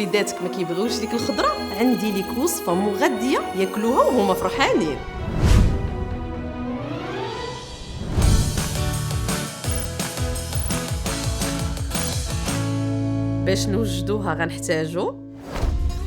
وليداتك ما كيبغيوش ديك الخضره، عندي ليك وصفه مغذيه ياكلوها وهما فرحانين. باش نوجدوها غنحتاجو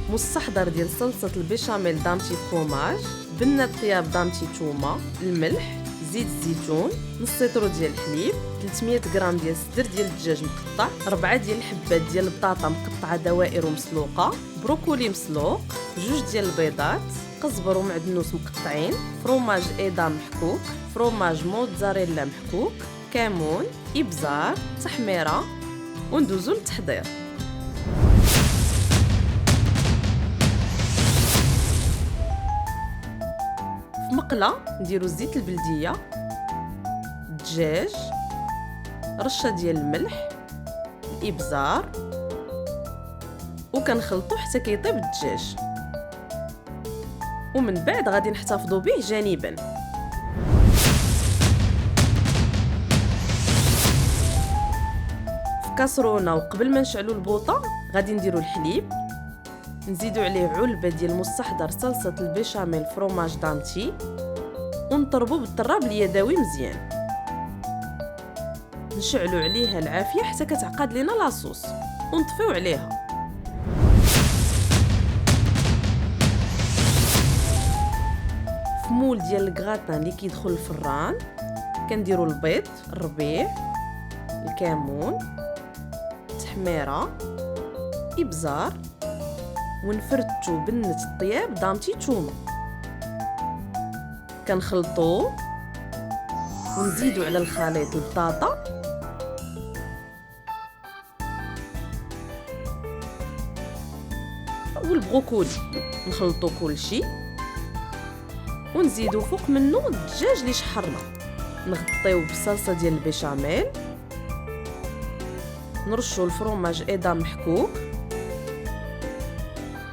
مستحضر ديال صلصه البيشاميل دامتي فروماج، بنه طياب دامتي تومه، الملح، زيت الزيتون، نص لتر ديال الحليب، 300 غرام ديال الصدر ديال الدجاج مقطع، 4 ديال الحبات ديال البطاطا مقطعه دوائر ومسلوقه، بروكولي مسلوق، 2 ديال البيضات، قزبر ومعدنوس مقطعين، فروماج ايدام محكوك، فروماج موتزاريلا محكوك، كمون، ابزار، تحميره، وندوزو للتحضير. في مقله نديرو الزيت البلديه، الدجاج، رشه ديال الملح، الابزار، وكنخلطو حتى كيطيب الدجاج، ومن بعد غادي نحتفظوا به جانبا. في كاسرونه وقبل ما نشعلوا البوطه غادي نديروا الحليب، نزيدوا عليه علبه ديال مستحضر صلصه البيشاميل فروماج دامتي، ونطربوا بالطراب اليدوي مزيان. نشعلوا عليها العافيه حتى كتعقد لينا لاصوص، ونطفيو عليها. في مول ديال الكغاتان اللي كيدخل الفران كنديروا البيض، الربيع، الكمون، التحميره، ابزار، ونفرتو بنه الطياب دامتي تومه، كنخلطوه ونزيدو على الخليط البطاطا والبروكولي، نخلطو كلشي ونزيدو فوق منه الدجاج اللي شحرنا، نغطيوه بالصلصه ديال البيشاميل، نرشو الفرomage ايدام محكوك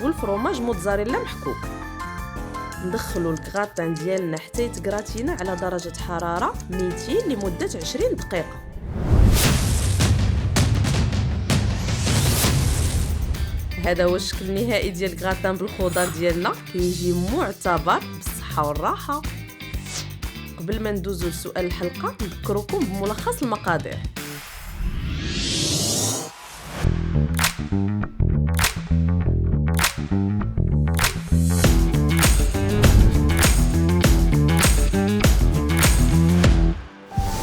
والفرomage موتزاريلا محكوك، ندخلوا الكغاتان ديالنا حتى يتكراتينا على درجه حراره 200 لمده 20 دقيقه. هذا هو الشكل النهائي ديال الكغاتان بالخضار ديالنا، كيجي معتبر بالصحه والراحه. قبل ما ندوزو لسؤال الحلقه نذكركم بملخص المقادير.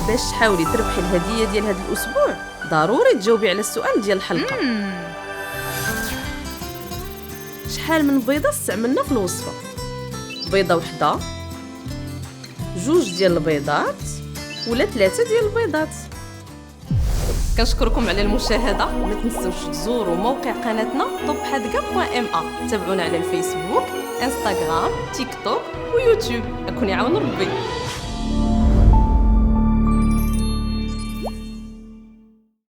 باش تحاولي تربحي الهديه ديال هذا الاسبوع ضروري تجاوبي على السؤال ديال الحلقه. شحال من بيضه استعملنا في الوصفه؟ بيضه وحده، 2 ديال البيضات، ولا 3 ديال البيضات؟ كنشكركم على المشاهده، ما تنسوش تزوروا موقع قناتنا tophadga.ma، تابعونا على الفيسبوك، انستغرام، تيك توك ويوتيوب. اكون يعاون ربي.